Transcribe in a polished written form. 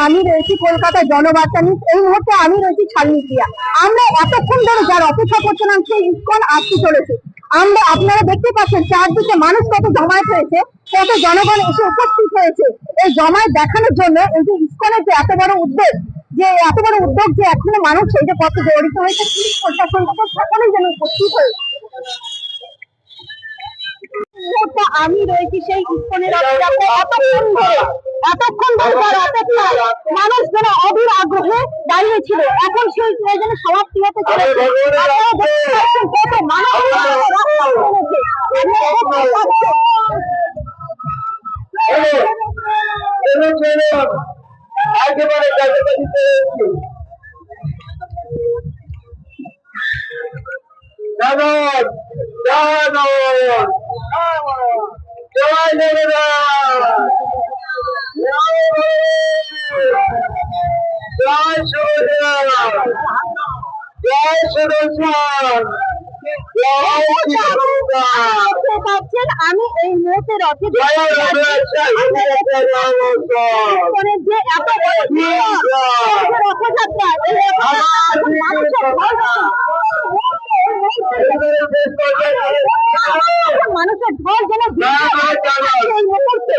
আমি রয়েছি কলকাতা জনবার্তা নিউজ। এই মুহূর্তে আমি রয়েছি ছালনি প্রিয়া। আমরা এতক্ষণ ধরে যার অপেক্ষা করছিলাম সেই ইসকন আসতে চলেছে। আমরা আপনারা দেখতে পাচ্ছেন চারদিকে মানুষ কত জমায়েত হয়েছে, কত জনগণ এসে উপস্থিত হয়েছে এই জমায়েত দেখানোর জন্য। এই যে ইসকনের যে এত বড় উদ্যোগ, যে এখনো মানুষ এই যে পথে জড়িত হয়েছে, পুলিশ প্রশাসন থেকে সকলেই যেন উপস্থিত হয়েছে। আমি রয়েছি সেই ইসকনের এতক্ষণ ধরে যার অপেক্ষা মানুষ যেন অধীর আগ্রহে দাঁড়িয়েছিল, এখন সেই প্রয়োজনে সমাপ্তি হতে চলেছে। কত মানুষ আমি এই মুহূর্তে রথে যে এত রথযাত্রা মানুষের ঢল যেন এই মুহূর্তে